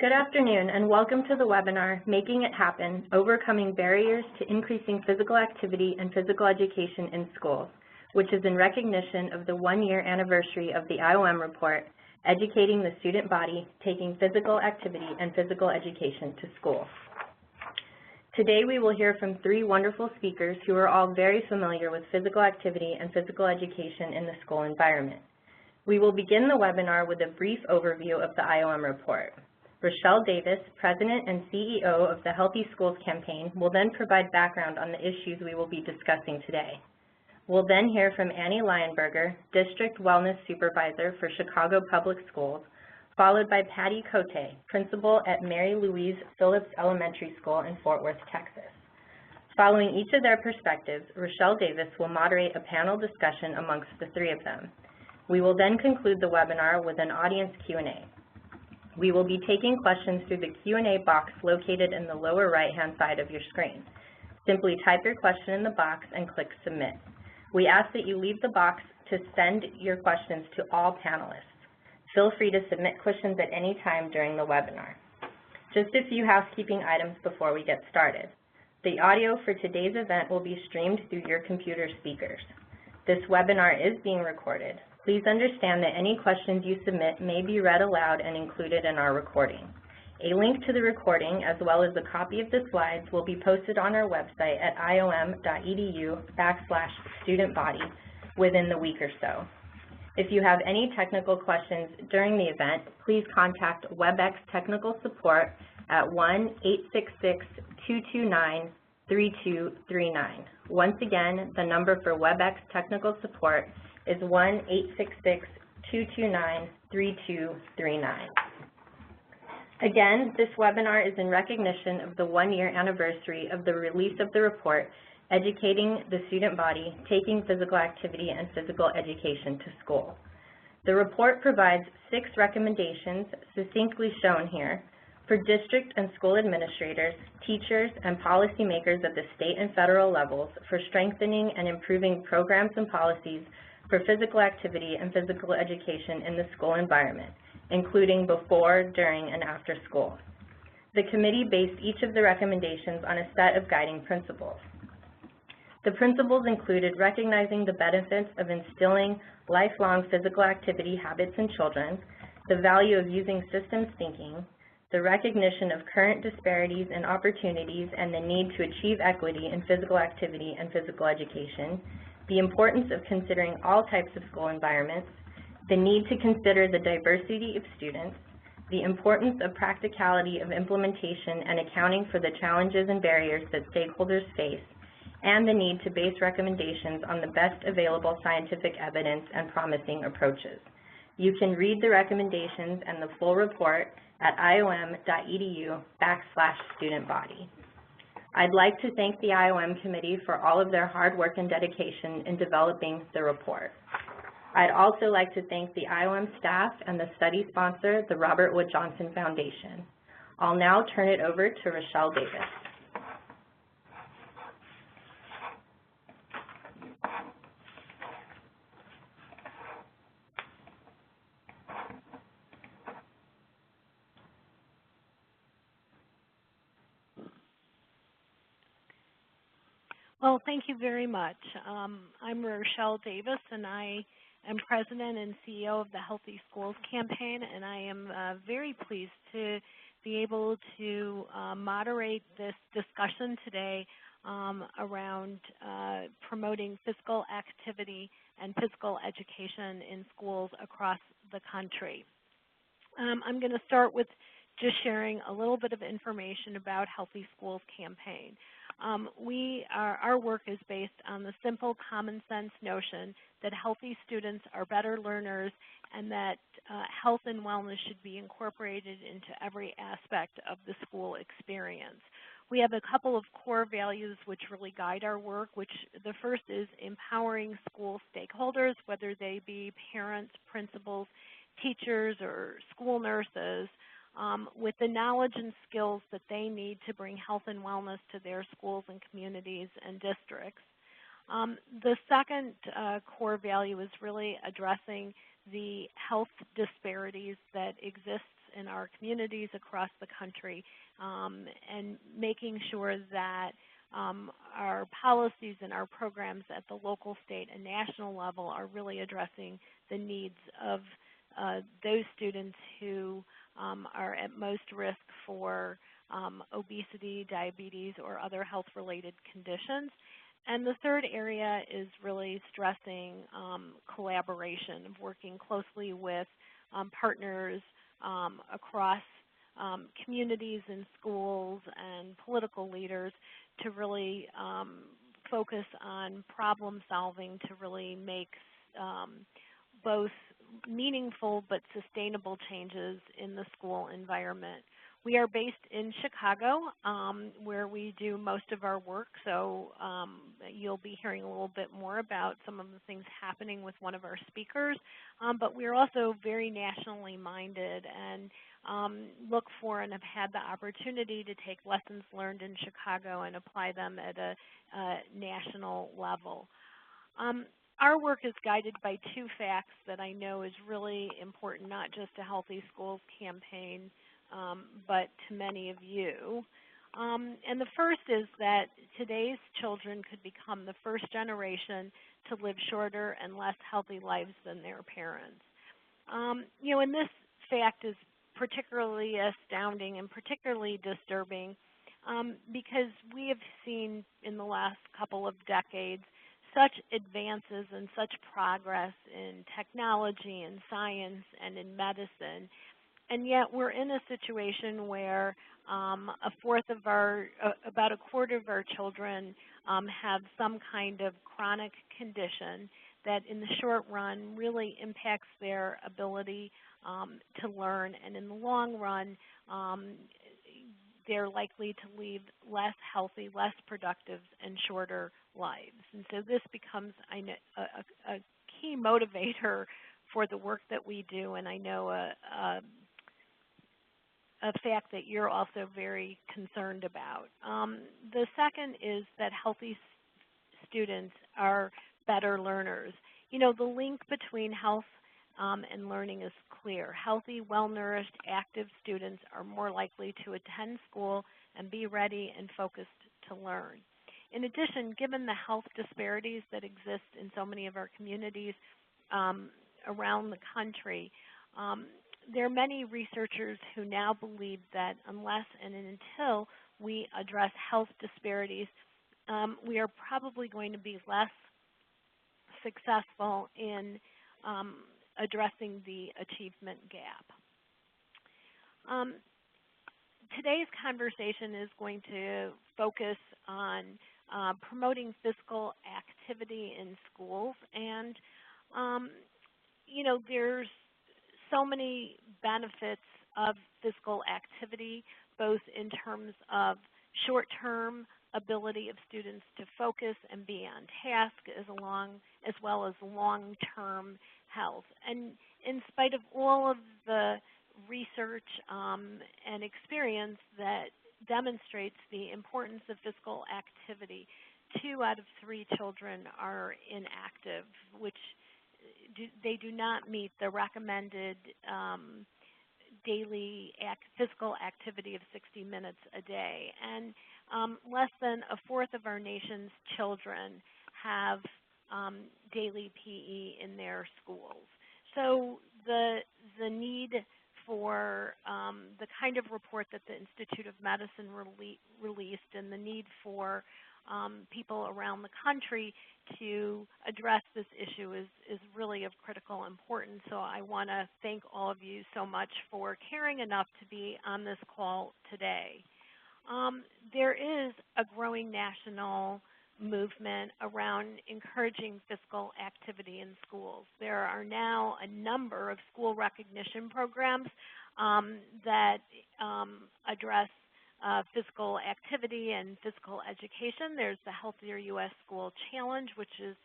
Good afternoon and welcome to the webinar, Making It Happen, Overcoming Barriers to Increasing Physical Activity and Physical Education in Schools, which is in recognition of the one-year anniversary of the IOM report, Educating the Student Body, Taking Physical Activity and Physical Education to School. Today we will hear from three wonderful speakers who are all very familiar with physical activity and physical education in the school environment. We will begin the webinar with a brief overview of the IOM report. Rochelle Davis, President and CEO of the Healthy Schools Campaign, will then provide background on the issues we will be discussing today. We'll then hear from Annie Lionberger, District Wellness Supervisor for Chicago Public Schools, followed by Patty Cote, Principal at Mary Louise Phillips Elementary School in Fort Worth, Texas. Following each of their perspectives, Rochelle Davis will moderate a panel discussion amongst the three of them. We will then conclude the webinar with an audience Q&A. We will be taking questions through the Q&A box located in the lower right-hand side of your screen. Simply type your question in the box and click Submit. We ask that you leave the box to send your questions to all panelists. Feel free to submit questions at any time during the webinar. Just a few housekeeping items before we get started. The audio for today's event will be streamed through your computer speakers. This webinar is being recorded. Please understand that any questions you submit may be read aloud and included in our recording. A link to the recording, as well as a copy of the slides, will be posted on our website at iom.edu/studentbody within the week or so. If you have any technical questions during the event, please contact WebEx Technical Support at 1-866-229-3239. Once again, the number for WebEx Technical Support is 1-866-229-3239. Again, this webinar is in recognition of the one-year anniversary of the release of the report, Educating the Student Body, Taking Physical Activity and Physical Education to School. The report provides 6 recommendations, succinctly shown here, for district and school administrators, teachers, and policymakers at the state and federal levels for strengthening and improving programs and policies for physical activity and physical education in the school environment, including before, during, and after school. The committee based each of the recommendations on a set of guiding principles. The principles included recognizing the benefits of instilling lifelong physical activity habits in children, the value of using systems thinking, the recognition of current disparities and opportunities and the need to achieve equity in physical activity and physical education, the importance of considering all types of school environments, the need to consider the diversity of students, the importance of practicality of implementation and accounting for the challenges and barriers that stakeholders face, and the need to base recommendations on the best available scientific evidence and promising approaches. You can read the recommendations and the full report at iom.edu/studentbody. I'd like to thank the IOM committee for all of their hard work and dedication in developing the report. I'd also like to thank the IOM staff and the study sponsor, the Robert Wood Johnson Foundation. I'll now turn it over to Rochelle Davis. Well, thank you very much. I'm Rochelle Davis, and I am President and CEO of the Healthy Schools Campaign, and I am very pleased to be able to moderate this discussion today around promoting physical activity and physical education in schools across the country. I'm going to start with just sharing a little bit of information about Healthy Schools Campaign. Our work is based on the simple common sense notion that healthy students are better learners and that health and wellness should be incorporated into every aspect of the school experience. We have a couple of core values which really guide our work, which the first is empowering school stakeholders, whether they be parents, principals, teachers, or school nurses, with the knowledge and skills that they need to bring health and wellness to their schools and communities and districts. The second core value is really addressing the health disparities that exist in our communities across the country, and making sure that our policies and our programs at the local, state, and national level are really addressing the needs of those students who are at most risk for obesity, diabetes, or other health-related conditions. And the third area is really stressing collaboration, of working closely with partners across communities and schools and political leaders to really focus on problem solving to really make both meaningful but sustainable changes in the school environment. We are based in Chicago, where we do most of our work, so you'll be hearing a little bit more about some of the things happening with one of our speakers, but we're also very nationally minded and look for and have had the opportunity to take lessons learned in Chicago and apply them at a national level. Our work is guided by two facts that I know is really important, not just to Healthy Schools campaign, but to many of you. And the first is that today's children could become the first generation to live shorter and less healthy lives than their parents. And this fact is particularly astounding and particularly disturbing because we have seen in the last couple of decades such advances and such progress in technology and science and in medicine. And yet we're in a situation where about a quarter of our children have some kind of chronic condition that in the short run really impacts their ability to learn, and in the long run they're likely to lead less healthy, less productive, and shorter lives. And so this becomes a key motivator for the work that we do, and I know a fact that you're also very concerned about. The second is that healthy students are better learners. The link between health and learning is clear. Healthy, well-nourished, active students are more likely to attend school and be ready and focused to learn. In addition, given the health disparities that exist in so many of our communities around the country, there are many researchers who now believe that unless and until we address health disparities, we are probably going to be less successful in addressing the achievement gap. Today's conversation is going to focus on promoting physical activity in schools, and there's so many benefits of physical activity, both in terms of short-term ability of students to focus and be on task, as well as long-term health. And in spite of all of the research and experience that demonstrates the importance of physical activity, 2 out of 3 children are inactive, which they do not meet the recommended daily physical activity of 60 minutes a day. And less than a fourth of our nation's children have daily PE in their schools. So the need for the kind of report that the Institute of Medicine released, and the need for people around the country to address this issue is really of critical importance. So I want to thank all of you so much for caring enough to be on this call today. There is a growing national movement around encouraging physical activity in schools. There are now a number of school recognition programs that address physical activity and physical education. There's the Healthier U.S. School Challenge, which is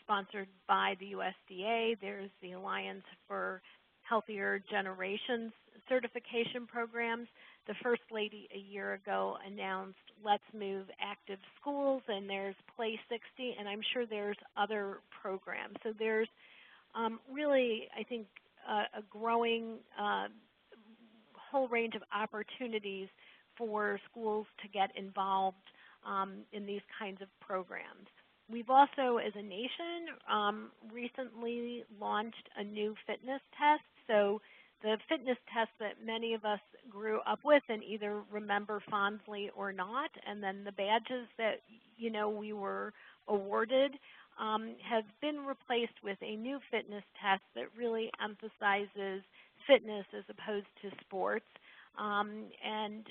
sponsored by the USDA. There's the Alliance for Healthier Generations, certification programs, the First Lady a year ago announced Let's Move Active Schools, and there's Play 60, and I'm sure there's other programs. So there's really, I think, a growing whole range of opportunities for schools to get involved in these kinds of programs. We've also, as a nation, recently launched a new fitness test. So the fitness test that many of us grew up with and either remember fondly or not, and then the badges that we were awarded have been replaced with a new fitness test that really emphasizes fitness as opposed to sports, and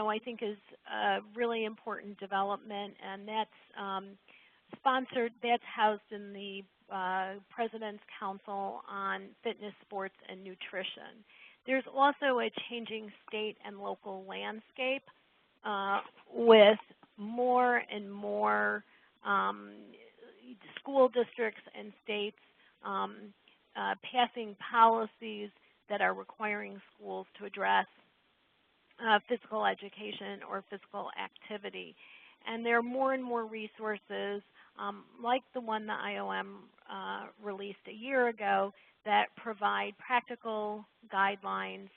I think is a really important development, and that's sponsored, that's housed in the President's Council on Fitness, Sports, and Nutrition. There's also a changing state and local landscape with more and more school districts and states passing policies that are requiring schools to address physical education or physical activity. And there are more and more resources like the one the IOM released a year ago that provide practical guidelines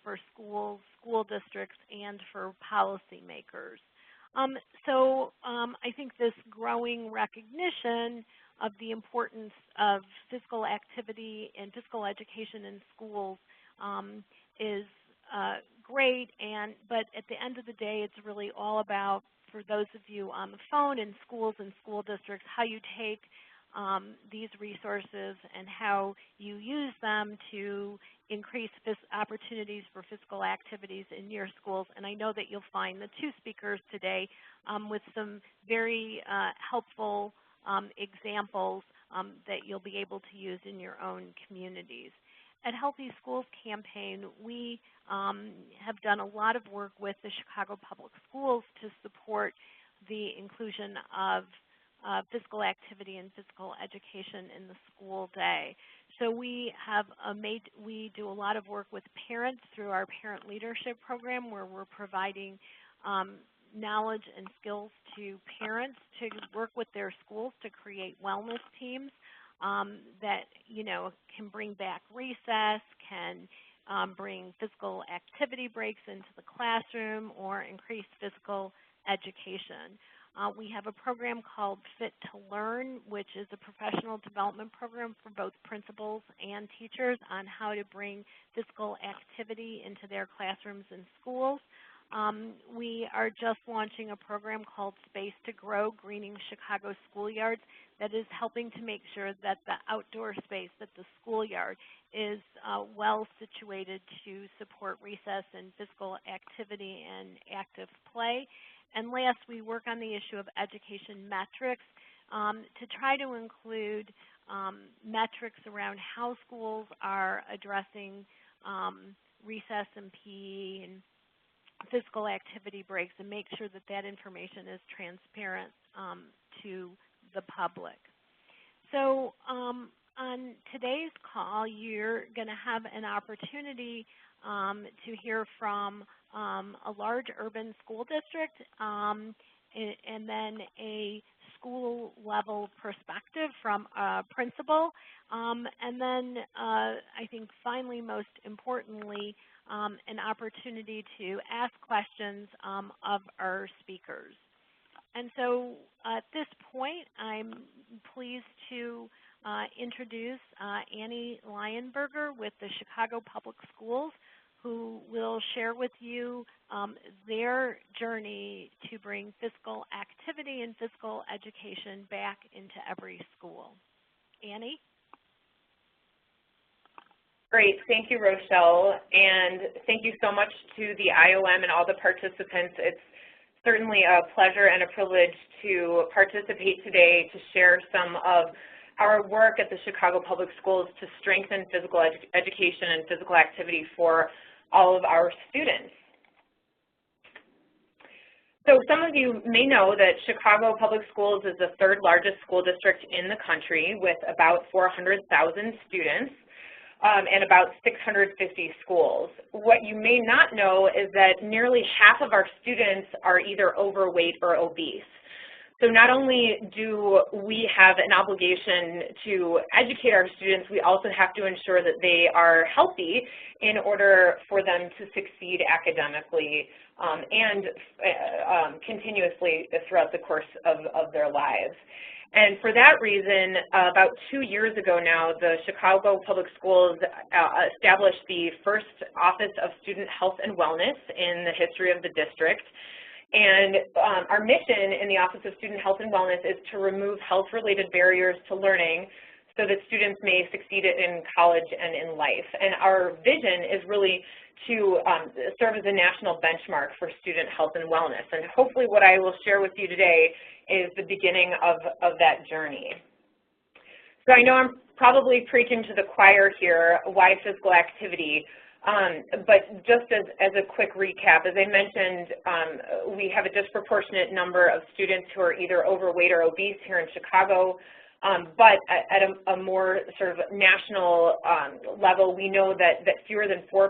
for schools, school districts, and for policymakers. So I think this growing recognition of the importance of physical activity and physical education in schools is great, but at the end of the day, it's really all about, for those of you on the phone in schools and school districts, how you take these resources and how you use them to increase opportunities for physical activities in your schools. And I know that you'll find the two speakers today with some very helpful examples that you'll be able to use in your own communities. At Healthy Schools Campaign, we have done a lot of work with the Chicago Public Schools to support the inclusion of physical activity and physical education in the school day. So we have we do a lot of work with parents through our Parent Leadership Program, where we're providing knowledge and skills to parents to work with their schools to create wellness teams that can bring back recess, can bring physical activity breaks into the classroom, or increase physical education. We have a program called Fit to Learn, which is a professional development program for both principals and teachers on how to bring physical activity into their classrooms and schools. We are just launching a program called Space to Grow, Greening Chicago Schoolyards, that is helping to make sure that the outdoor space, that the schoolyard is well situated to support recess and physical activity and active play. And last, we work on the issue of education metrics to try to include metrics around how schools are addressing recess and PE and physical activity breaks, and make sure that that information is transparent to the public. So on today's call, you're going to have an opportunity to hear from a large urban school district and then a school-level perspective from a principal, and then I think finally, most importantly, an opportunity to ask questions of our speakers. And so at this point, I'm pleased to introduce Annie Lionberger with the Chicago Public Schools, who will share with you their journey to bring physical activity and physical education back into every school. Annie? Great. Thank you, Rochelle, and thank you so much to the IOM and all the participants. It's certainly a pleasure and a privilege to participate today to share some of our work at the Chicago Public Schools to strengthen physical education and physical activity for all of our students. So some of you may know that Chicago Public Schools is the third largest school district in the country with about 400,000 students. and about 650 schools. What you may not know is that nearly half of our students are either overweight or obese. So not only do we have an obligation to educate our students, we also have to ensure that they are healthy in order for them to succeed academically and continuously throughout the course of their lives. And for that reason, about 2 years ago now, the Chicago Public Schools established the first Office of Student Health and Wellness in the history of the district. And our mission in the Office of Student Health and Wellness is to remove health-related barriers to learning so that students may succeed in college and in life. And our vision is really to serve as a national benchmark for student health and wellness. And hopefully what I will share with you today is the beginning of that journey. So I know I'm probably preaching to the choir here, why physical activity? But just as a quick recap, as I mentioned, we have a disproportionate number of students who are either overweight or obese here in Chicago, but at a more sort of national level, we know that fewer than 4%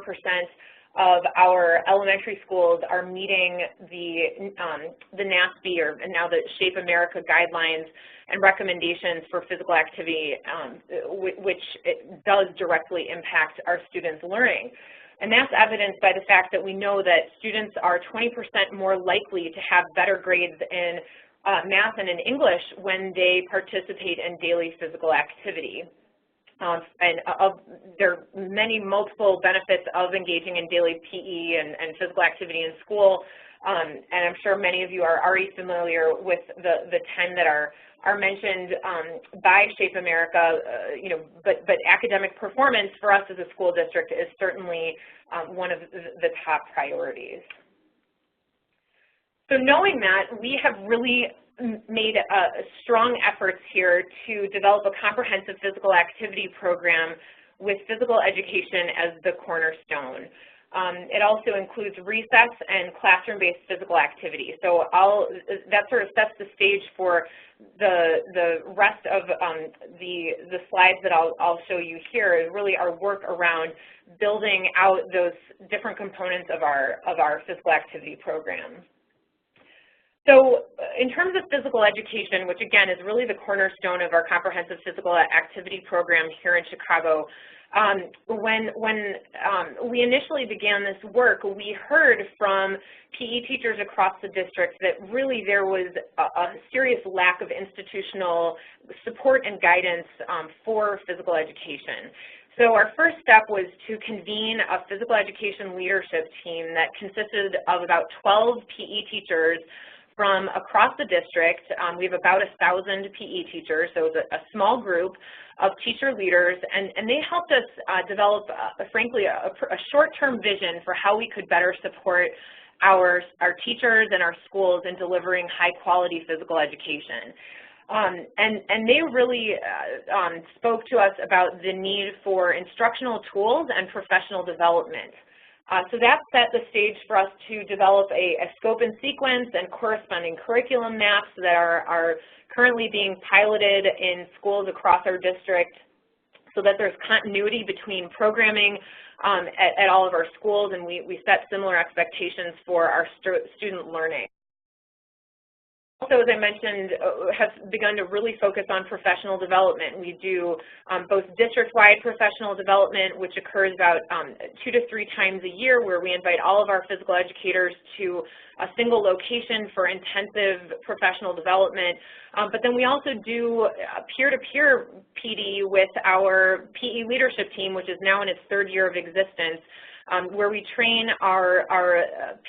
of our elementary schools are meeting the NASB, or now the Shape America guidelines and recommendations for physical activity, which it does directly impact our students' learning. And that's evidenced by the fact that we know that students are 20% more likely to have better grades in math and in English when they participate in daily physical activity. There are many multiple benefits of engaging in daily PE and physical activity in school, and I'm sure many of you are already familiar with the 10 that are mentioned by Shape America, but academic performance for us as a school district is certainly one of the top priorities. So knowing that, we have really made strong efforts here to develop a comprehensive physical activity program with physical education as the cornerstone. It also includes recess and classroom-based physical activity. So that sort of sets the stage for the rest of the slides that I'll show you here, is really our work around building out those different components of our physical activity program. So in terms of physical education, which again is really the cornerstone of our comprehensive physical activity program here in Chicago, when we initially began this work, we heard from PE teachers across the district that really there was a serious lack of institutional support and guidance for physical education. So our first step was to convene a physical education leadership team that consisted of about 12 PE teachers from across the district. We have about 1,000 PE teachers, so it was a small group of teacher leaders, and they helped us develop, frankly, a short-term vision for how we could better support our teachers and our schools in delivering high-quality physical education. And they really spoke to us about the need for instructional tools and professional development. So that set the stage for us to develop a scope and sequence and corresponding curriculum maps that are currently being piloted in schools across our district so that there's continuity between programming at all of our schools, and we set similar expectations for our student learning. Also, as I mentioned, have begun to really focus on professional development. We do both district-wide professional development, which occurs about 2 to 3 times a year, where we invite all of our physical educators to a single location for intensive professional development. But then we also do peer-to-peer PD with our PE leadership team, which is now in its 3rd year of existence, where we train our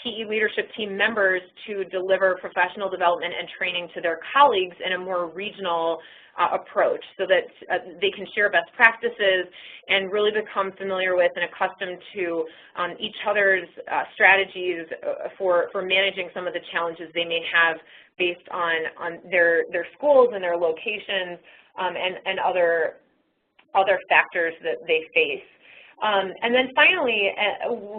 PE leadership team members to deliver professional development and training to their colleagues in a more regional approach so that they can share best practices and really become familiar with and accustomed to each other's strategies for managing some of the challenges they may have based on their schools and their locations and other factors that they face. And then finally,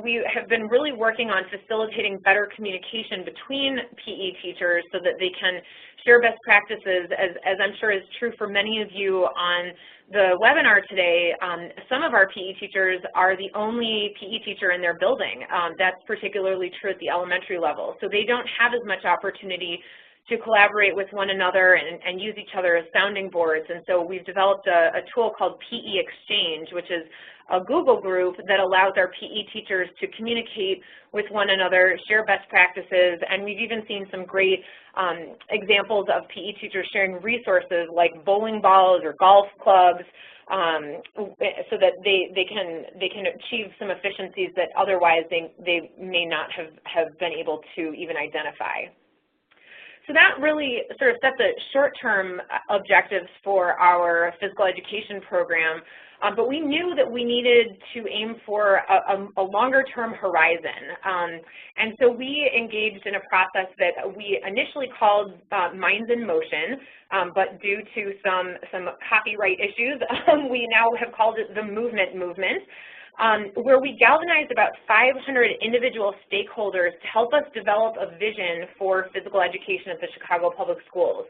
we have been really working on facilitating better communication between PE teachers so that they can share best practices. As I'm sure is true for many of you on the webinar today, some of our PE teachers are the only PE teacher in their building. That's particularly true at the elementary level. So they don't have as much opportunity to collaborate with one another and use each other as sounding boards. And so we've developed a tool called PE Exchange, which is a Google group that allows our PE teachers to communicate with one another, share best practices, and we've even seen some great examples of PE teachers sharing resources like bowling balls or golf clubs, so that they can achieve some efficiencies that otherwise they may not have been able to even identify. So that really sort of set the short-term objectives for our physical education program, but we knew that we needed to aim for a longer-term horizon. And so we engaged in a process that we initially called Minds in Motion, but due to some copyright issues, we now have called it the Movement Movement. Where we galvanized about 500 individual stakeholders to help us develop a vision for physical education at the Chicago Public Schools.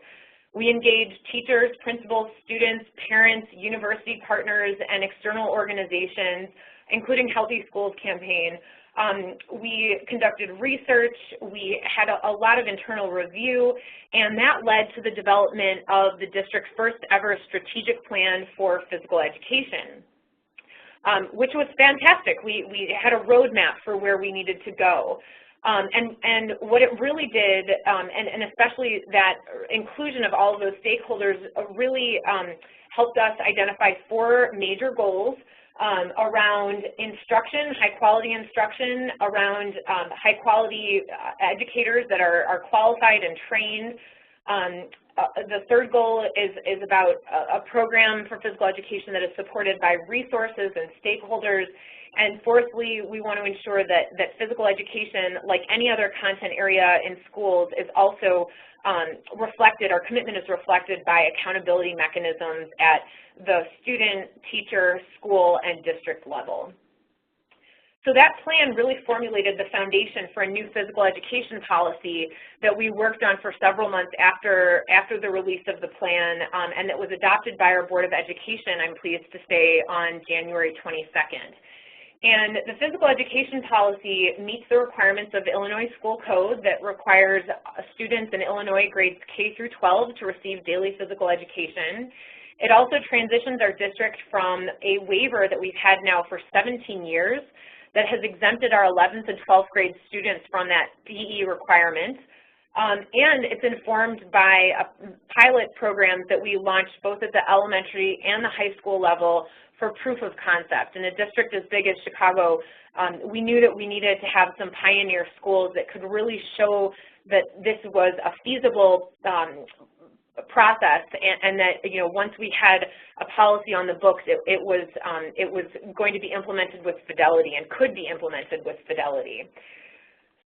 We engaged teachers, principals, students, parents, university partners, and external organizations, including Healthy Schools Campaign. We conducted research, we had a lot of internal review, and that led to the development of the district's first ever strategic plan for physical education. Which was fantastic. We had a roadmap for where we needed to go. And what it really did, and especially that inclusion of all of those stakeholders really helped us identify 4 major goals around instruction, high quality instruction, around high quality educators that are qualified and trained. The third goal is about a program for physical education that is supported by resources and stakeholders. And fourthly, we want to ensure that physical education, like any other content area in schools, is also reflected, our commitment is reflected by accountability mechanisms at the student, teacher, school, and district level. So that plan really formulated the foundation for a new physical education policy that we worked on for several months after the release of the plan, and that was adopted by our Board of Education, I'm pleased to say, on January 22nd. And the physical education policy meets the requirements of the Illinois School Code that requires students in Illinois grades K through 12 to receive daily physical education. It also transitions our district from a waiver that we've had now for 17 years that has exempted our 11th and 12th grade students from that PE requirement. And it's informed by pilot programs that we launched both at the elementary and the high school level for proof of concept. In a district as big as Chicago, we knew that we needed to have some pioneer schools that could really show that this was a feasible process, and that, you know, once we had a policy on the books, it was going to be implemented with fidelity and could be implemented with fidelity.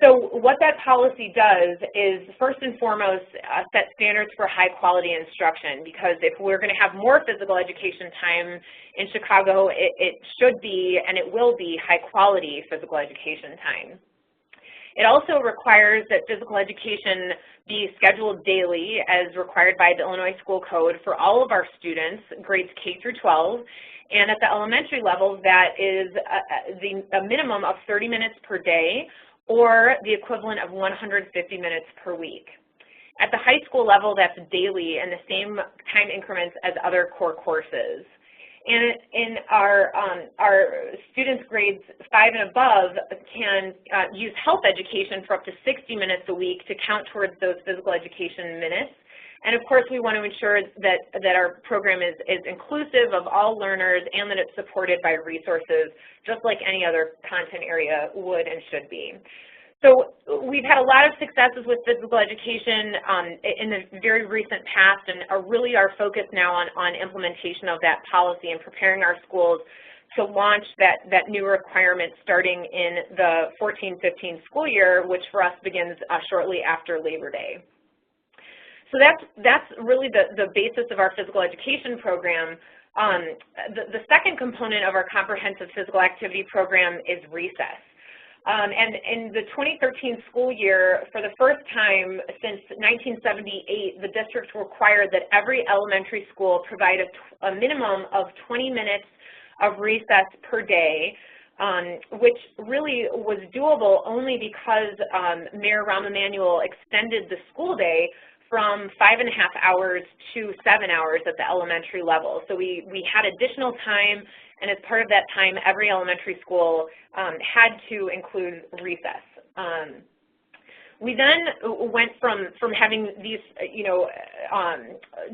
So what that policy does is, first and foremost, set standards for high quality instruction, because if we're going to have more physical education time in Chicago, it should be and it will be high quality physical education time. It also requires that physical education be scheduled daily as required by the Illinois School Code for all of our students, grades K through 12, and at the elementary level that is a minimum of 30 minutes per day or the equivalent of 150 minutes per week. At the high school level, that's daily and the same time increments as other core courses. And in our students grades 5 and above can use health education for up to 60 minutes a week to count towards those physical education minutes. And of course, we want to ensure that our program is inclusive of all learners and that it's supported by resources, just like any other content area would and should be. So we've had a lot of successes with physical education in the very recent past, and really our focus now on implementation of that policy and preparing our schools to launch that new requirement starting in the 14-15 school year, which for us begins shortly after Labor Day. So that's really the basis of our physical education program. The second component of our comprehensive physical activity program is recess. And in the 2013 school year, for the first time since 1978, the district required that every elementary school provide a minimum of 20 minutes of recess per day, which really was doable only because Mayor Rahm Emanuel extended the school day from 5.5 hours to 7 hours at the elementary level. So we had additional time, and as part of that time, every elementary school had to include recess. We then went from having these,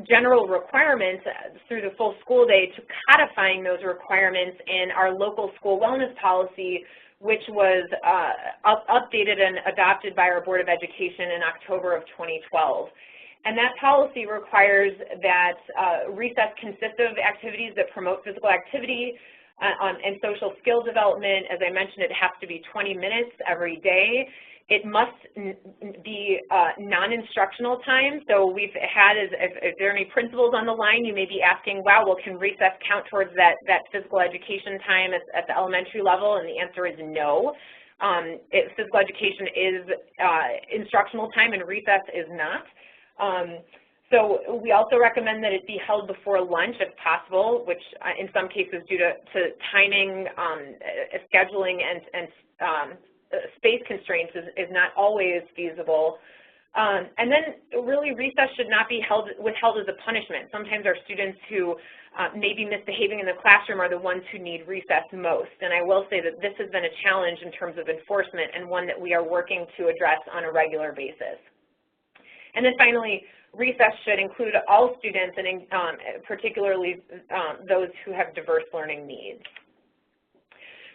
general requirements through the full school day to codifying those requirements in our local school wellness policy, which was updated and adopted by our Board of Education in October of 2012. And that policy requires that recess consists of activities that promote physical activity and social skill development. As I mentioned, it has to be 20 minutes every day. It must be non-instructional time. So we've had, if there are any principals on the line, you may be asking, wow, well, can recess count towards that physical education time at the elementary level? And the answer is no. Physical education is instructional time and recess is not. So we also recommend that it be held before lunch if possible, which in some cases due to timing, scheduling, and space constraints is not always feasible. And then really recess should not be withheld as a punishment. Sometimes our students who may be misbehaving in the classroom are the ones who need recess most. And I will say that this has been a challenge in terms of enforcement and one that we are working to address on a regular basis. And then finally, recess should include all students, and particularly those who have diverse learning needs.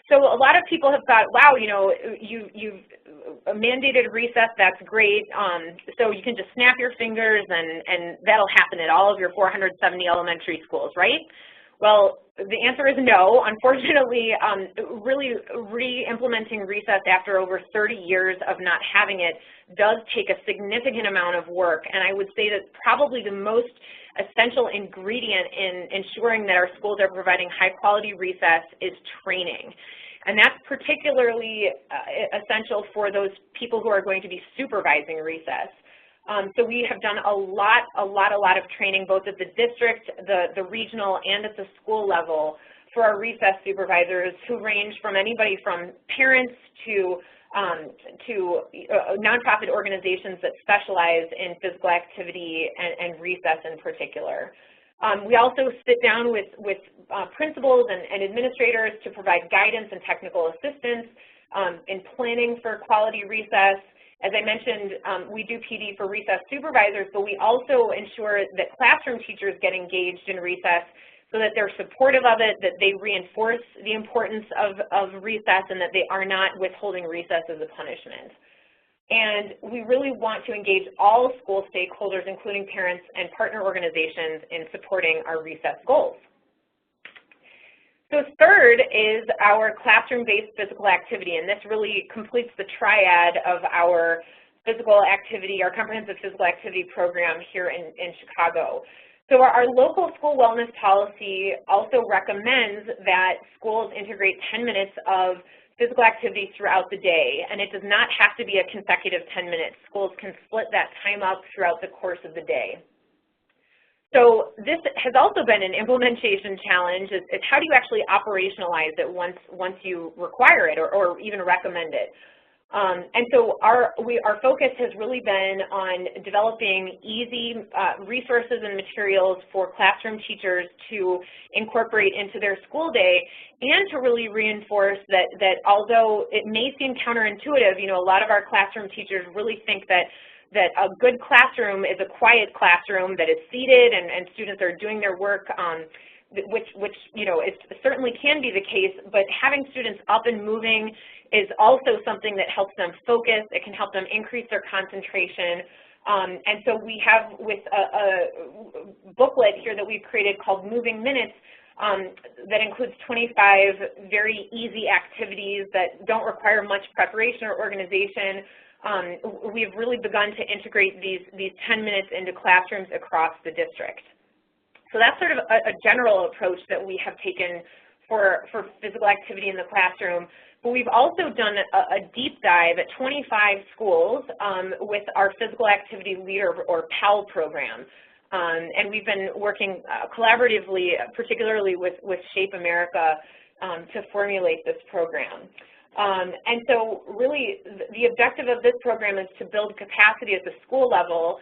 So a lot of people have thought, wow, you've mandated recess, that's great, so you can just snap your fingers and that'll happen at all of your 470 elementary schools, right? Well, the answer is no. Unfortunately, really re-implementing recess after over 30 years of not having it does take a significant amount of work, and I would say that probably the most essential ingredient in ensuring that our schools are providing high-quality recess is training. And that's particularly essential for those people who are going to be supervising recess. So we have done a lot of training both at the district, the regional, and at the school level for our recess supervisors, who range from anybody from parents to nonprofit organizations that specialize in physical activity and recess in particular. We also sit down with principals and administrators to provide guidance and technical assistance in planning for quality recess. As I mentioned, we do PD for recess supervisors, but we also ensure that classroom teachers get engaged in recess so that they're supportive of it, that they reinforce the importance of recess, and that they are not withholding recess as a punishment. And we really want to engage all school stakeholders, including parents and partner organizations, in supporting our recess goals. So third is our classroom-based physical activity, and this really completes the triad of our physical activity, our comprehensive physical activity program here in Chicago. So our local school wellness policy also recommends that schools integrate 10 minutes of physical activity throughout the day, and it does not have to be a consecutive 10 minutes. Schools can split that time up throughout the course of the day. So this has also been an implementation challenge, is how do you actually operationalize it once you require it or even recommend it? And so our focus has really been on developing easy resources and materials for classroom teachers to incorporate into their school day, and to really reinforce that although it may seem counterintuitive, a lot of our classroom teachers really think that a good classroom is a quiet classroom that is seated and students are doing their work, which it certainly can be the case, but having students up and moving is also something that helps them focus. It can help them increase their concentration. And so we have with a booklet here that we've created called Moving Minutes that includes 25 very easy activities that don't require much preparation or organization. We've really begun to integrate these 10 minutes into classrooms across the district. So that's sort of a general approach that we have taken for physical activity in the classroom. But we've also done a deep dive at 25 schools with our Physical Activity Leader or PAL program. And we've been working collaboratively, particularly with Shape America, to formulate this program. And so really the objective of this program is to build capacity at the school level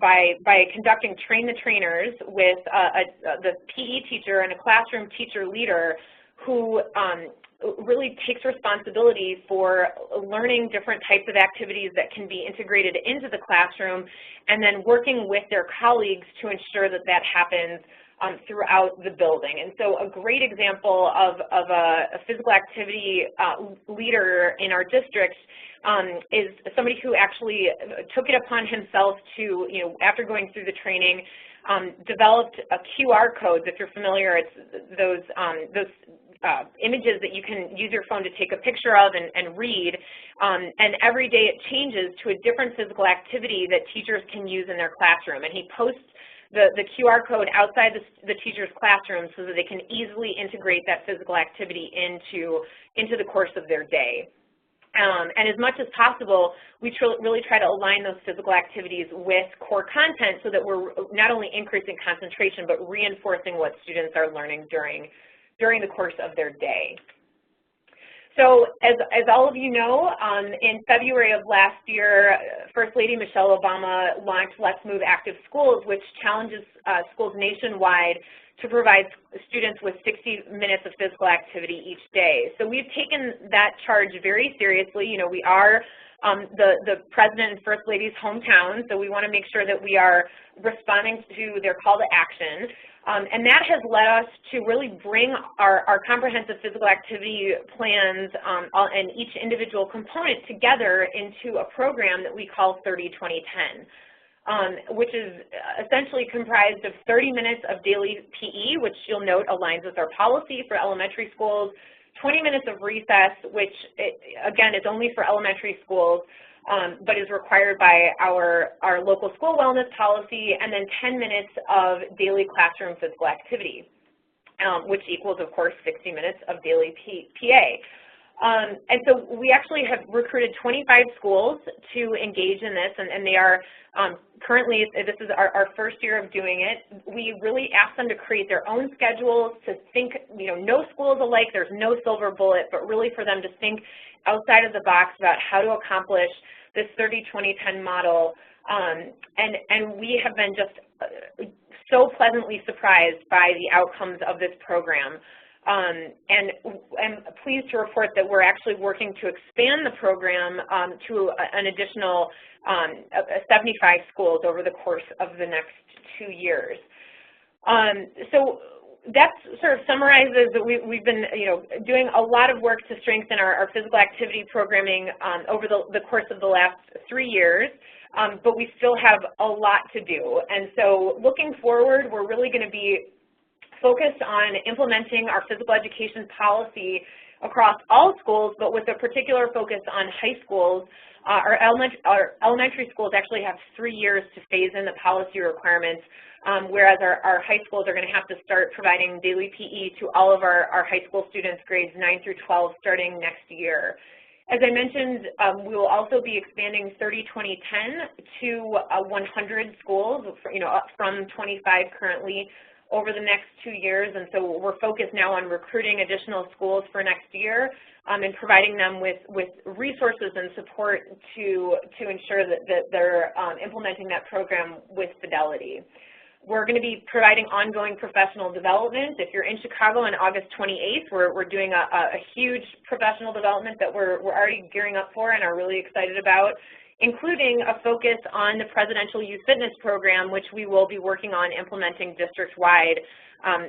by conducting train the trainers with the PE teacher and a classroom teacher leader who really takes responsibility for learning different types of activities that can be integrated into the classroom, and then working with their colleagues to ensure that that happens throughout the building. And so a great example of a physical activity leader in our district is somebody who actually took it upon himself to, after going through the training, developed a QR codes. If you're familiar, it's those images that you can use your phone to take a picture of and read, and every day it changes to a different physical activity that teachers can use in their classroom. And he posts the QR code outside the teacher's classroom so that they can easily integrate that physical activity into the course of their day. And as much as possible, we really try to align those physical activities with core content so that we're not only increasing concentration, but reinforcing what students are learning during the course of their day. So as all of you know, in February of last year, First Lady Michelle Obama launched Let's Move Active Schools, which challenges schools nationwide to provide students with 60 minutes of physical activity each day. So we've taken that charge very seriously. We are the President and First Lady's hometown, so we want to make sure that we are responding to their call to action. And that has led us to really bring our comprehensive physical activity plans and each individual component together into a program that we call 30-20-10, which is essentially comprised of 30 minutes of daily PE, which you'll note aligns with our policy for elementary schools, 20 minutes of recess, which, again, is only for elementary schools, but is required by our local school wellness policy, and then 10 minutes of daily classroom physical activity, which equals, of course, 60 minutes of daily PA. And so we actually have recruited 25 schools to engage in this, and they are currently, this is our first year of doing it. We really ask them to create their own schedules, to think, no school is alike, there's no silver bullet, but really for them to think outside of the box about how to accomplish this 30-20-10 model. And we have been just so pleasantly surprised by the outcomes of this program. And I'm pleased to report that we're actually working to expand the program to an additional 75 schools over the course of the next 2 years. So that sort of summarizes that we've been doing a lot of work to strengthen our physical activity programming over the course of the last 3 years, but we still have a lot to do. And so looking forward, we're really going to be focused on implementing our physical education policy across all schools, but with a particular focus on high schools. Our elementary schools actually have 3 years to phase in the policy requirements, whereas our high schools are going to have to start providing daily PE to all of our high school students, grades 9 through 12, starting next year. As I mentioned, we will also be expanding 30-20-10 to 100 schools, up from 25 currently, over the next 2 years, and so we're focused now on recruiting additional schools for next year and providing them with resources and support to ensure that they're implementing that program with fidelity. We're going to be providing ongoing professional development. If you're in Chicago on August 28th, we're doing a huge professional development that we're already gearing up for and are really excited about, including a focus on the Presidential Youth Fitness Program, which we will be working on implementing district-wide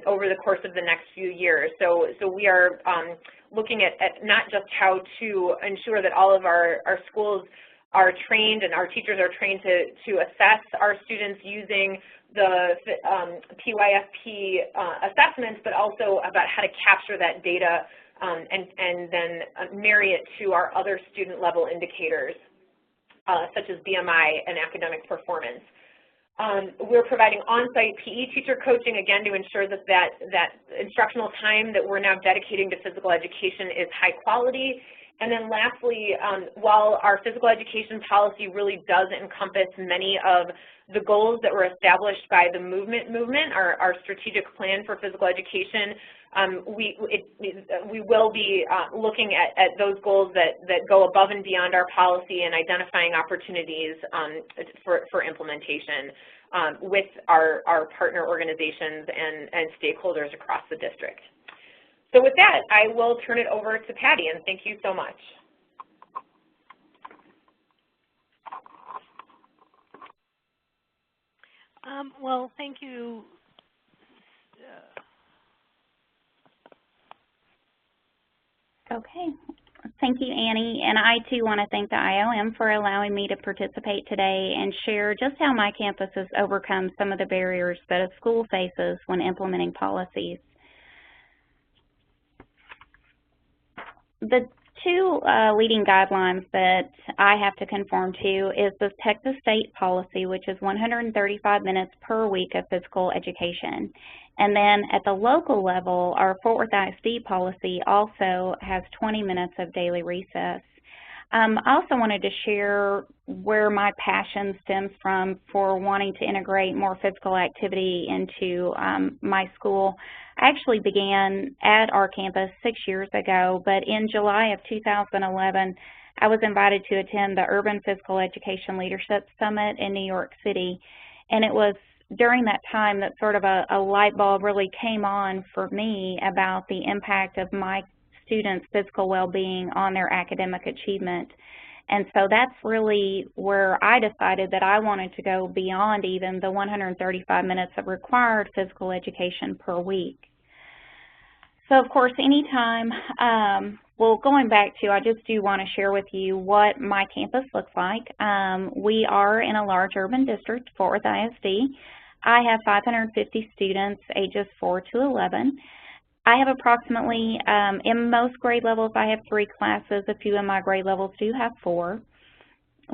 over the course of the next few years. So we are looking at not just how to ensure that all of our schools are trained and our teachers are trained to assess our students using the PYFP assessments, but also about how to capture that data and then marry it to our other student-level indicators, such as BMI and academic performance. We're providing on-site PE teacher coaching, again, to ensure that that instructional time that we're now dedicating to physical education is high quality. And then lastly, while our physical education policy really does encompass many of the goals that were established by the movement, our strategic plan for physical education, we will be looking at those goals that go above and beyond our policy and identifying opportunities for implementation with our partner organizations and stakeholders across the district. So with that, I will turn it over to Patty, and thank you so much. Well, thank you. Okay. Thank you, Annie. And I, too, want to thank the IOM for allowing me to participate today and share just how my campus has overcome some of the barriers that a school faces when implementing policies. The two leading guidelines that I have to conform to is the Texas State policy, which is 135 minutes per week of physical education. And then at the local level, our Fort Worth ISD policy also has 20 minutes of daily recess. I also wanted to share where my passion stems from for wanting to integrate more physical activity into my school. I actually began at our campus 6 years ago, but in July of 2011, I was invited to attend the Urban Physical Education Leadership Summit in New York City, and it was during that time that sort of a light bulb really came on for me about the impact of my students' physical well-being on their academic achievement. And so that's really where I decided that I wanted to go beyond even the 135 minutes of required physical education per week. So, of course, anytime, well, going back to, I just do want to share with you what my campus looks like. We are in a large urban district, Fort Worth ISD. I have 550 students ages 4 to 11. I have approximately, in most grade levels, I have 3 classes. A few of my grade levels do have 4.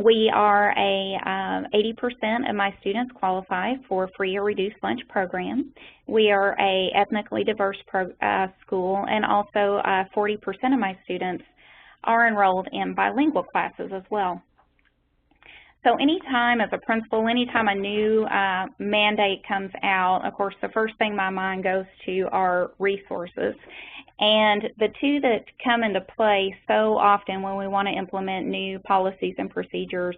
We are 80% of my students qualify for free or reduced lunch program. We are a ethnically diverse school, and also 40% of my students are enrolled in bilingual classes as well. So anytime as a principal, anytime a new mandate comes out, of course, the first thing my mind goes to are resources. And the two that come into play so often when we want to implement new policies and procedures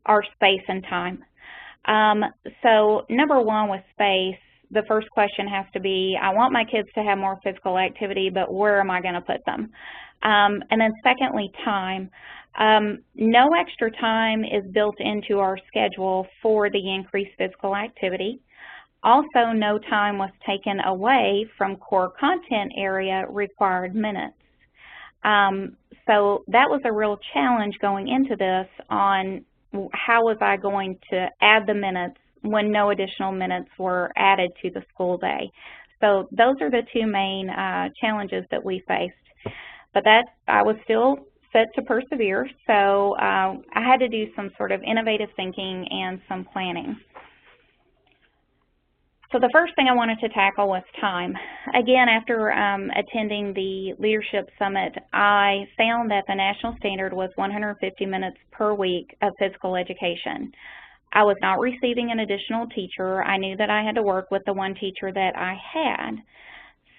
are space and time. So number one with space, the first question has to be, I want my kids to have more physical activity, but where am I going to put them? And then secondly, time. No extra time is built into our schedule for the increased physical activity. Also, no time was taken away from core content area required minutes. So that was a real challenge going into this on how was I going to add the minutes when no additional minutes were added to the school day. So those are the two main challenges that we faced. But that I was still set to persevere, so I had to do some sort of innovative thinking and some planning. So the first thing I wanted to tackle was time. Again, after attending the Leadership Summit, I found that the national standard was 150 minutes per week of physical education. I was not receiving an additional teacher. I knew that I had to work with the one teacher that I had.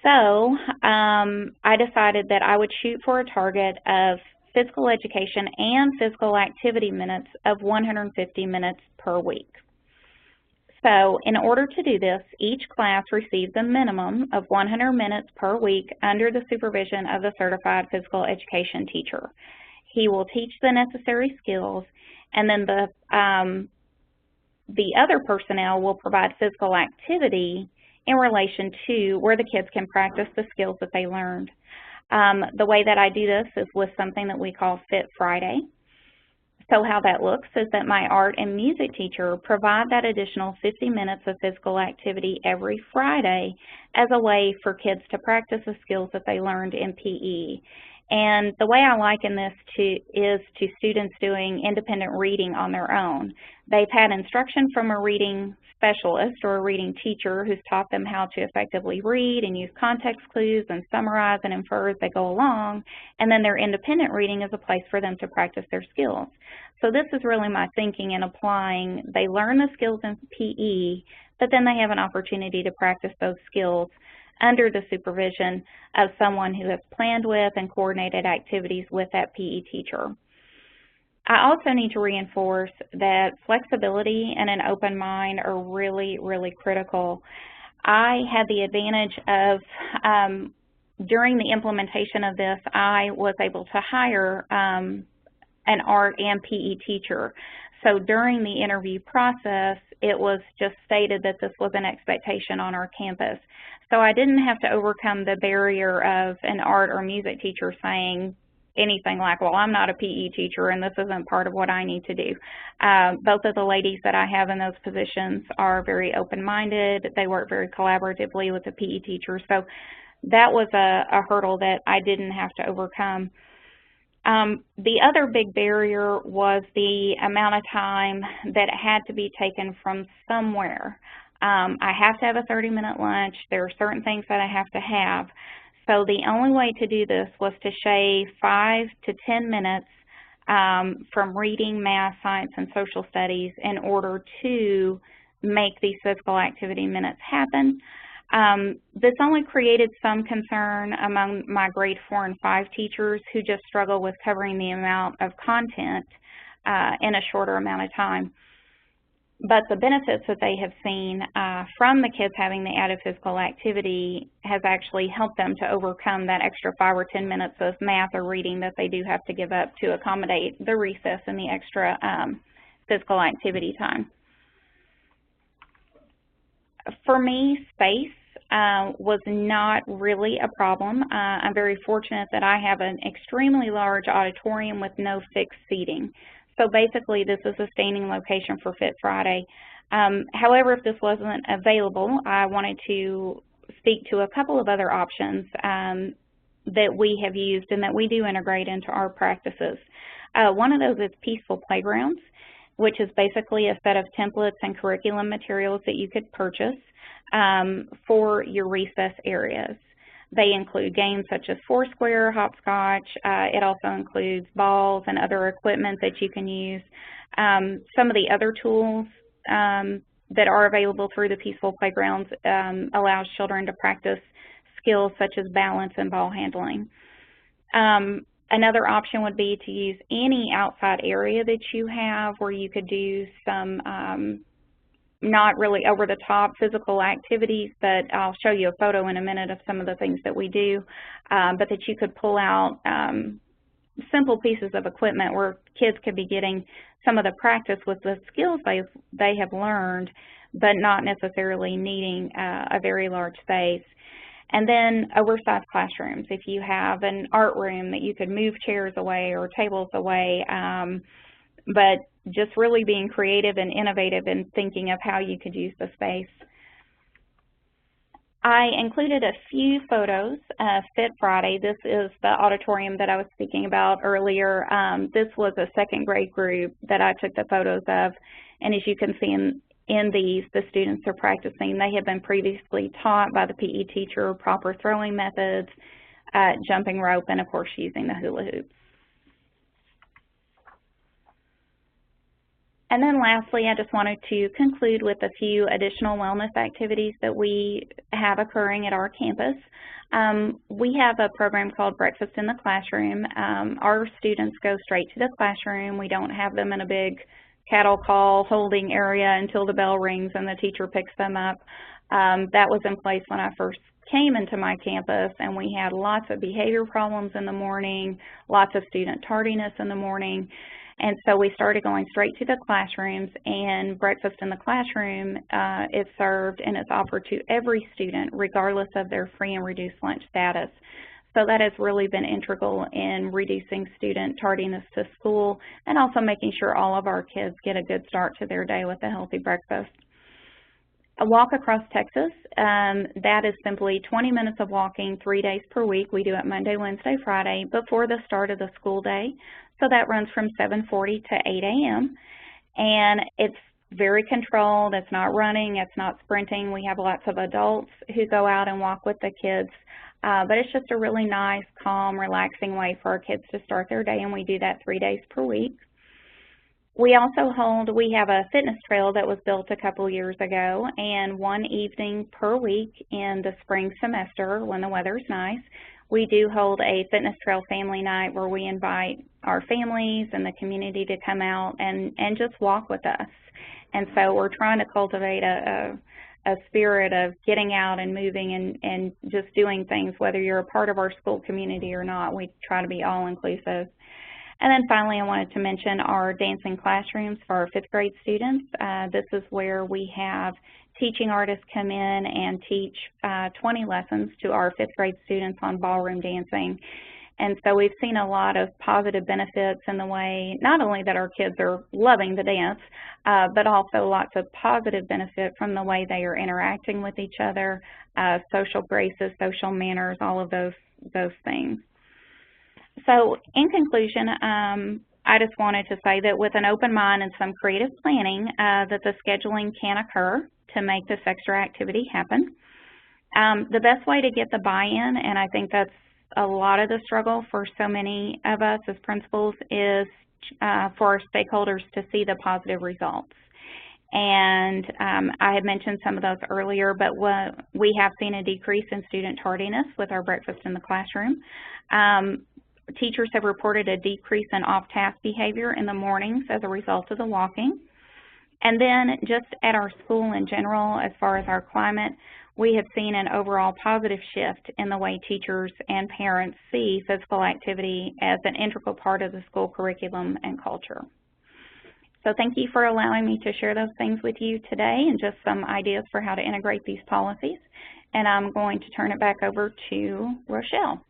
So I decided that I would shoot for a target of physical education and physical activity minutes of 150 minutes per week. So in order to do this, each class receives a minimum of 100 minutes per week under the supervision of the certified physical education teacher. He will teach the necessary skills, and then the other personnel will provide physical activity in relation to where the kids can practice the skills that they learned. The way that I do this is with something that we call Fit Friday. So how that looks is that my art and music teacher provide that additional 50 minutes of physical activity every Friday as a way for kids to practice the skills that they learned in PE. And the way I liken this is to students doing independent reading on their own. They've had instruction from a reading specialist or a reading teacher who's taught them how to effectively read and use context clues and summarize and infer as they go along, and then their independent reading is a place for them to practice their skills. So this is really my thinking in applying. They learn the skills in PE, but then they have an opportunity to practice those skills under the supervision of someone who has planned with and coordinated activities with that PE teacher. I also need to reinforce that flexibility and an open mind are really, really critical. I had the advantage of, during the implementation of this, I was able to hire an art and PE teacher. So during the interview process, it was just stated that this was an expectation on our campus. So I didn't have to overcome the barrier of an art or music teacher saying anything like, well, I'm not a PE teacher and this isn't part of what I need to do. Both of the ladies that I have in those positions are very open-minded. They work very collaboratively with the PE teacher. So that was a hurdle that I didn't have to overcome. The other big barrier was the amount of time that had to be taken from somewhere. I have to have a 30-minute lunch. There are certain things that I have to have. So the only way to do this was to shave 5 to 10 minutes from reading, math, science, and social studies in order to make these physical activity minutes happen. This only created some concern among my grade 4 and 5 teachers who just struggle with covering the amount of content in a shorter amount of time. But the benefits that they have seen from the kids having the added physical activity has actually helped them to overcome that extra 5 or 10 minutes of math or reading that they do have to give up to accommodate the recess and the extra physical activity time. For me, space was not really a problem. I'm very fortunate that I have an extremely large auditorium with no fixed seating. So basically, this is a standing location for Fit Friday. However, if this wasn't available, I wanted to speak to a couple of other options that we have used and that we do integrate into our practices. One of those is peaceful playgrounds, which is basically a set of templates and curriculum materials that you could purchase for your recess areas. They include games such as Foursquare, Hopscotch. It also includes balls and other equipment that you can use. Some of the other tools that are available through the Peaceful Playgrounds allows children to practice skills such as balance and ball handling. Another option would be to use any outside area that you have where you could do some not really over-the-top physical activities, but I'll show you a photo in a minute of some of the things that we do, but that you could pull out simple pieces of equipment where kids could be getting some of the practice with the skills they have learned, but not necessarily needing a very large space. And then oversized classrooms. If you have an art room that you could move chairs away or tables away, but just really being creative and innovative in thinking of how you could use the space. I included a few photos of Fit Friday. This is the auditorium that I was speaking about earlier. This was a second grade group that I took the photos of, and as you can see in these, the students are practicing. They have been previously taught by the PE teacher proper throwing methods, jumping rope, and of course using the hula hoop. And then lastly, I just wanted to conclude with a few additional wellness activities that we have occurring at our campus. We have a program called Breakfast in the Classroom. Our students go straight to the classroom. We don't have them in a big cattle call holding area until the bell rings and the teacher picks them up. That was in place when I first came into my campus, and we had lots of behavior problems in the morning, lots of student tardiness in the morning. And so we started going straight to the classrooms, and Breakfast in the Classroom is served and is offered to every student regardless of their free and reduced lunch status. So that has really been integral in reducing student tardiness to school and also making sure all of our kids get a good start to their day with a healthy breakfast. A walk across Texas, that is simply 20 minutes of walking 3 days per week. We do it Monday, Wednesday, Friday before the start of the school day. So that runs from 7:40 to 8 a.m. And it's very controlled. It's not running. It's not sprinting. We have lots of adults who go out and walk with the kids. But it's just a really nice, calm, relaxing way for our kids to start their day, and we do that 3 days per week. We have a fitness trail that was built a couple years ago, and one evening per week in the spring semester when the weather's nice, we do hold a fitness trail family night where we invite our families and the community to come out and just walk with us. And so we're trying to cultivate a spirit of getting out and moving and just doing things, whether you're a part of our school community or not. We try to be all-inclusive. And then finally, I wanted to mention our dancing classrooms for our 5th grade students. This is where we have teaching artists come in and teach 20 lessons to our 5th grade students on ballroom dancing. And so we've seen a lot of positive benefits in the way, not only that our kids are loving the dance, but also lots of positive benefit from the way they are interacting with each other, social graces, social manners, all of those things. So in conclusion, I just wanted to say that with an open mind and some creative planning, that the scheduling can occur to make this extra activity happen. The best way to get the buy-in, and I think that's a lot of the struggle for so many of us as principals, is for our stakeholders to see the positive results. And I had mentioned some of those earlier, but we have seen a decrease in student tardiness with our breakfast in the classroom. Teachers have reported a decrease in off-task behavior in the mornings as a result of the walking. And then just at our school in general, as far as our climate, we have seen an overall positive shift in the way teachers and parents see physical activity as an integral part of the school curriculum and culture. So thank you for allowing me to share those things with you today and just some ideas for how to integrate these policies. And I'm going to turn it back over to Rochelle.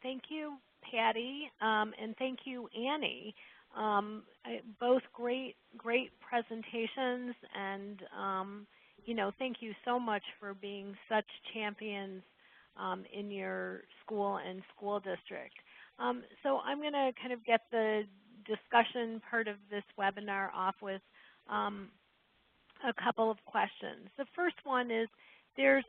Thank you, Patty, and thank you, Annie. Both great presentations, and you know, thank you so much for being such champions in your school and school district. So I'm going to kind of get the discussion part of this webinar off with a couple of questions. The first one is, there's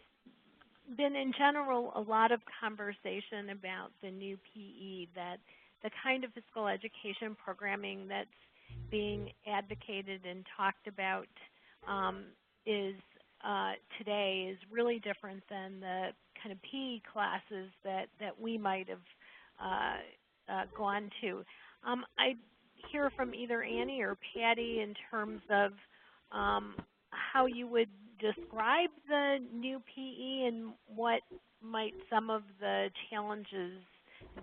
been in general a lot of conversation about the new PE, that the kind of physical education programming that's being advocated and talked about today is really different than the kind of PE classes that we might have gone to. I hear from either Annie or Patty in terms of how you would describe the new PE and what might some of the challenges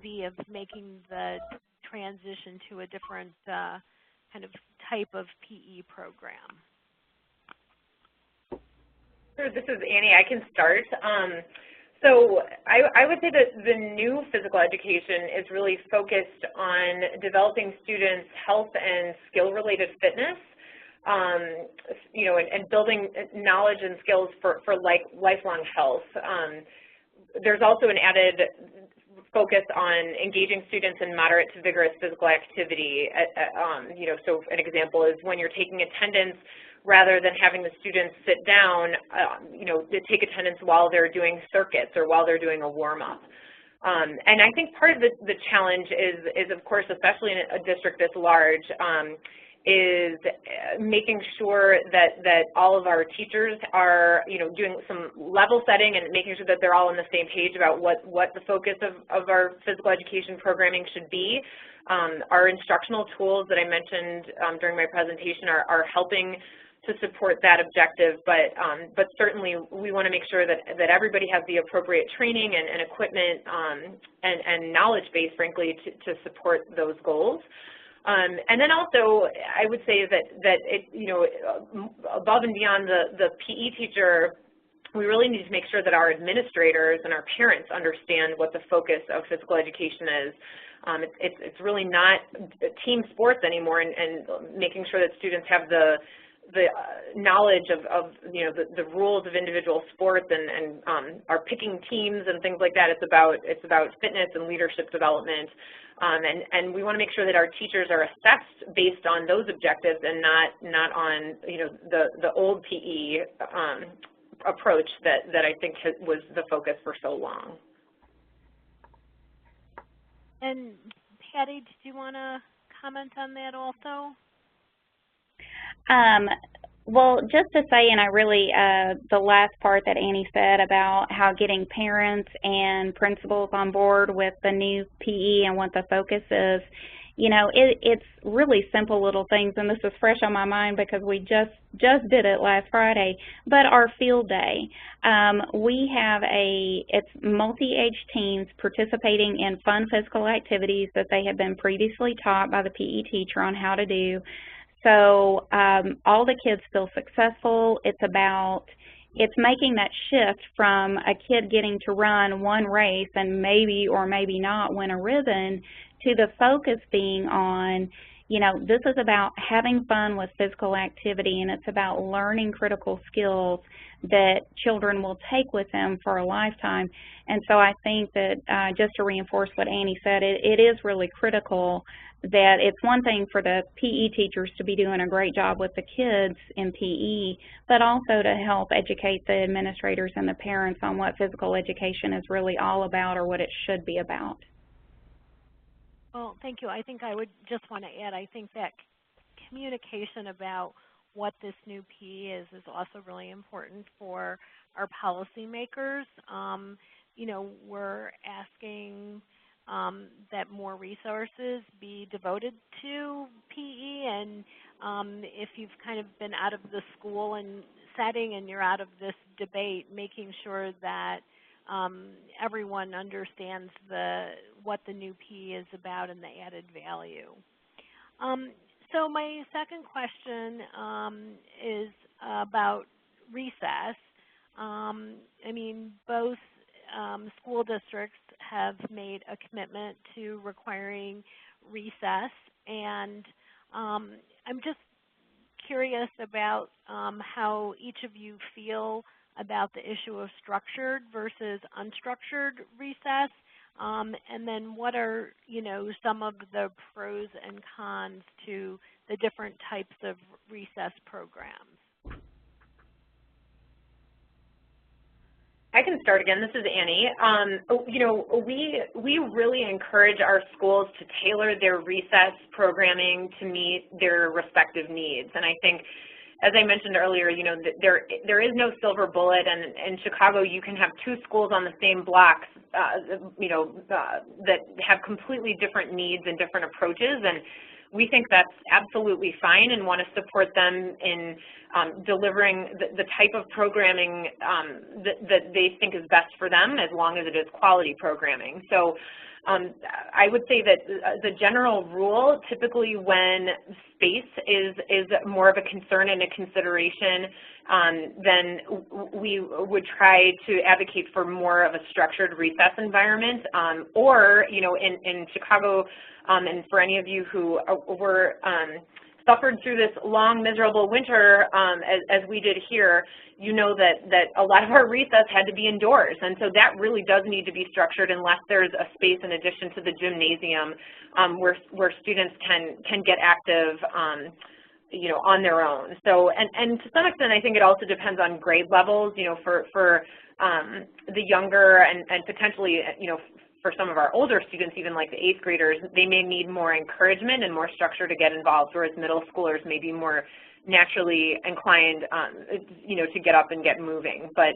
be of making the transition to a different kind of type of PE program. Sure, this is Annie. I can start. So I would say that the new physical education is really focused on developing students' health and skill-related fitness, you know, and building knowledge and skills for lifelong health. There's also an added focus on engaging students in moderate to vigorous physical activity. You know, so an example is when you're taking attendance, rather than having the students sit down, you know, to take attendance while they're doing circuits or while they're doing a warm-up. And I think part of the challenge is of course, especially in a district this large, is making sure that all of our teachers are, you know, doing some level setting and making sure that they're all on the same page about what the focus of our physical education programming should be. Our instructional tools that I mentioned during my presentation are helping to support that objective, but certainly we want to make sure that everybody has the appropriate training and equipment and knowledge base, frankly, to support those goals. And then also, I would say that it, above and beyond the PE teacher, we really need to make sure that our administrators and our parents understand what the focus of physical education is. It's really not team sports anymore, and making sure that students have the knowledge of the rules of individual sports and are picking teams and things like that. It's about fitness and leadership development, and we want to make sure that our teachers are assessed based on those objectives and not on the old PE approach that I think was the focus for so long. And Patty, did you want to comment on that also? Well, just to say, and I really, the last part that Annie said about how getting parents and principals on board with the new PE and what the focus is, it's really simple little things, and this is fresh on my mind because we just did it last Friday, but our field day. We have it's multi-age teams participating in fun physical activities that they have been previously taught by the PE teacher on how to do. So all the kids feel successful. It's making that shift from a kid getting to run one race and maybe or maybe not win a ribbon to the focus being on, this is about having fun with physical activity, and it's about learning critical skills that children will take with them for a lifetime. And so I think that just to reinforce what Annie said, it is really critical that it's one thing for the PE teachers to be doing a great job with the kids in PE, but also to help educate the administrators and the parents on what physical education is really all about or what it should be about. Well, thank you. I think I would just want to add, I think that communication about what this new PE is also really important for our policymakers. We're asking that more resources be devoted to PE, and if you've kind of been out of the school and setting and you're out of this debate, making sure that everyone understands what the new PE is about and the added value. So my second question is about recess. Both school districts have made a commitment to requiring recess, and I'm just curious about how each of you feel about the issue of structured versus unstructured recess, and then what are some of the pros and cons to the different types of recess programs. I can start again. This is Annie. We really encourage our schools to tailor their recess programming to meet their respective needs, and I think, as I mentioned earlier, there is no silver bullet, and in Chicago you can have two schools on the same blocks, that have completely different needs and different approaches, and we think that's absolutely fine and want to support them in delivering the type of programming that they think is best for them, as long as it is quality programming. So I would say that the general rule, typically when space is more of a concern and a consideration, then we would try to advocate for more of a structured recess environment, or in Chicago, and for any of you who were suffered through this long, miserable winter, as we did here, you know that a lot of our recess had to be indoors, and so that really does need to be structured unless there's a space in addition to the gymnasium where students can get active on their own. So, and to some extent, I think it also depends on grade levels. For the younger and potentially, for some of our older students, even like the 8th graders, they may need more encouragement and more structure to get involved, whereas middle schoolers may be more naturally inclined, to get up and get moving. But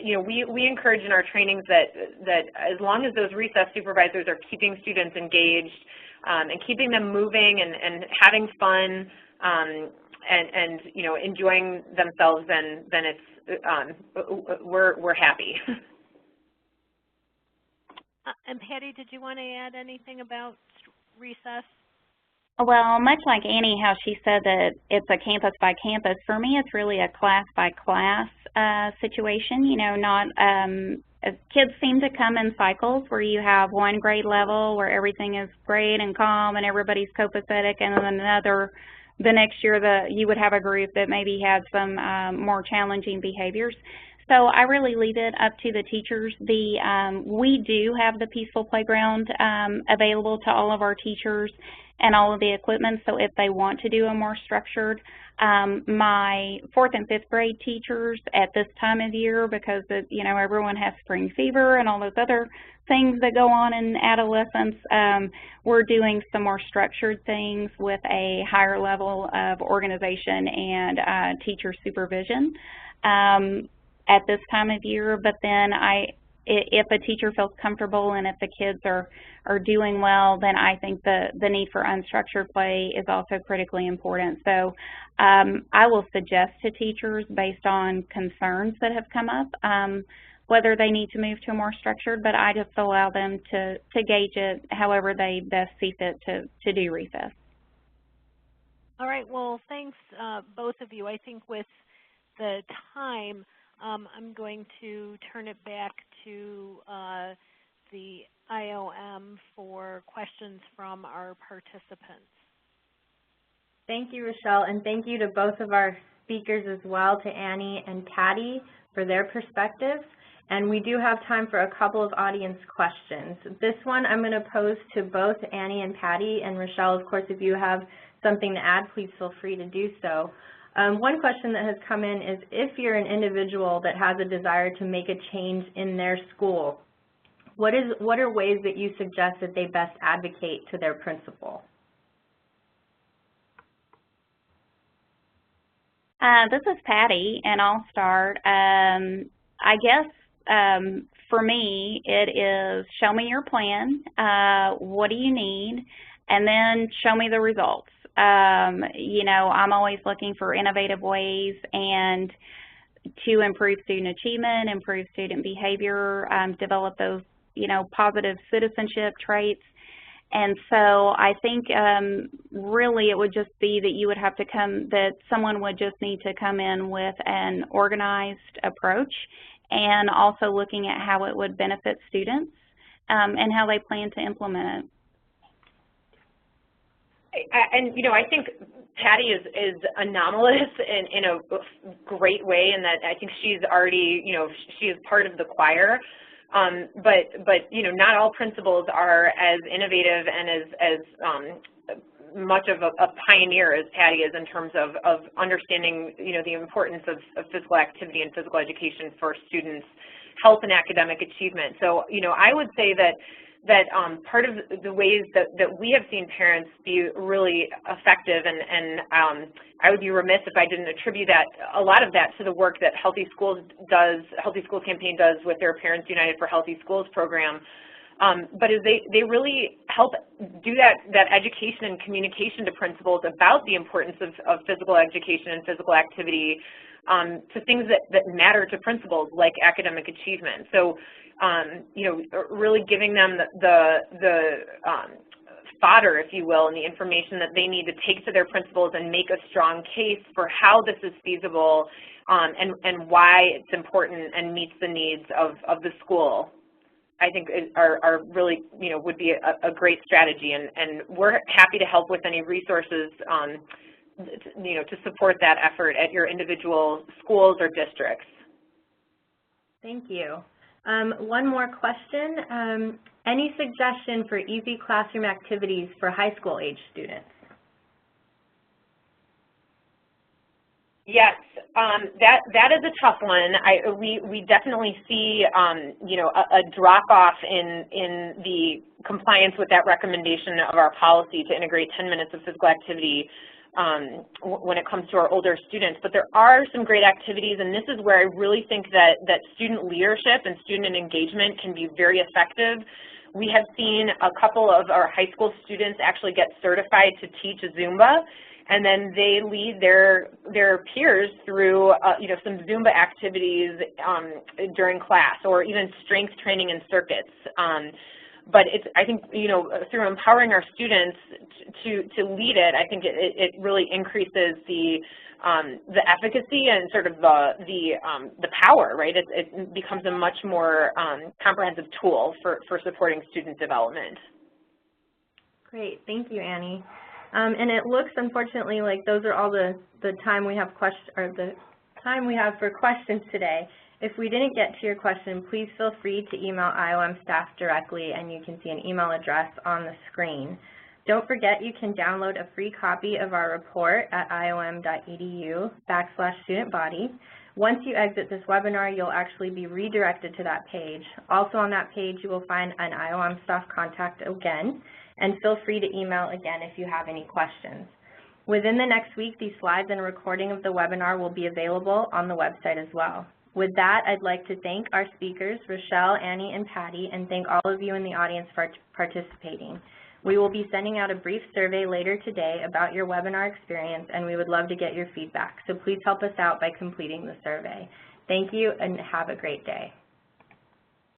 we encourage in our trainings that as long as those recess supervisors are keeping students engaged and keeping them moving and having fun and enjoying themselves, then it's we're happy. And Patty, did you want to add anything about recess? Well, much like Annie, how she said that it's a campus by campus, for me it's really a class by class situation. You know, not kids seem to come in cycles where you have one grade level where everything is great and calm and everybody's copacetic, and then the next year you would have a group that maybe had some more challenging behaviors. So I really leave it up to the teachers. We do have the Peaceful Playground available to all of our teachers and all of the equipment, so if they want to do a more structured, my 4th and 5th grade teachers at this time of year, because everyone has spring fever and all those other things that go on in adolescence, we're doing some more structured things with a higher level of organization and teacher supervision at this time of year. But then if a teacher feels comfortable and if the kids are doing well, then I think the need for unstructured play is also critically important. So I will suggest to teachers, based on concerns that have come up, whether they need to move to a more structured, but I just allow them to gauge it however they best see fit to do recess. All right, well, thanks both of you. I think with the time, I'm going to turn it back to the IOM for questions from our participants. Thank you, Rochelle, and thank you to both of our speakers as well, to Annie and Patty, for their perspectives. And we do have time for a couple of audience questions. This one I'm going to pose to both Annie and Patty, and Rochelle, of course, if you have something to add, please feel free to do so. One question that has come in is, if you're an individual that has a desire to make a change in their school, what are ways that you suggest that they best advocate to their principal? This is Patty, and I'll start. I guess for me, it is show me your plan, what do you need, and then show me the results. I'm always looking for innovative ways and to improve student achievement, improve student behavior, develop those, positive citizenship traits. And so I think really it would just be that you would have to someone would just need to come in with an organized approach, and also looking at how it would benefit students and how they plan to implement it. And I think Patty is anomalous in a great way, in that I think she's already, she is part of the choir. But not all principals are as innovative and as much of a pioneer as Patty is in terms of understanding, the importance of physical activity and physical education for students' health and academic achievement. So, I would say that part of the ways that we have seen parents be really effective, and I would be remiss if I didn't attribute a lot of that to the work that Healthy Schools Campaign does with their Parents United for Healthy Schools program, but is they really help do that education and communication to principals about the importance of physical education and physical activity to things that matter to principals, like academic achievement. So, really giving them the fodder, if you will, and the information that they need to take to their principals and make a strong case for how this is feasible and why it's important and meets the needs of the school, I think are really, would be a great strategy. And we're happy to help with any resources, to support that effort at your individual schools or districts. Thank you. One more question. Any suggestion for easy classroom activities for high school age students? Yes, that is a tough one. We definitely see a drop off in the compliance with that recommendation of our policy to integrate 10 minutes of physical activity when it comes to our older students. But there are some great activities, and this is where I really think that student leadership and student engagement can be very effective. We have seen a couple of our high school students actually get certified to teach Zumba, and then they lead their peers through some Zumba activities during class, or even strength training and circuits. but it's, I think, you know, through empowering our students to lead it, I think it really increases the efficacy and sort of the power, right? It becomes a much more comprehensive tool for supporting student development. Great, thank you, Annie. And it looks, unfortunately, like those are all the time we have for questions today. If we didn't get to your question, please feel free to email IOM staff directly, and you can see an email address on the screen. Don't forget you can download a free copy of our report at iom.edu/student-body. Once you exit this webinar, you'll actually be redirected to that page. Also on that page, you will find an IOM staff contact again, and feel free to email again if you have any questions. Within the next week, these slides and a recording of the webinar will be available on the website as well. With that, I'd like to thank our speakers, Rochelle, Annie, and Patty, and thank all of you in the audience for participating. We will be sending out a brief survey later today about your webinar experience, and we would love to get your feedback. So please help us out by completing the survey. Thank you, and have a great day.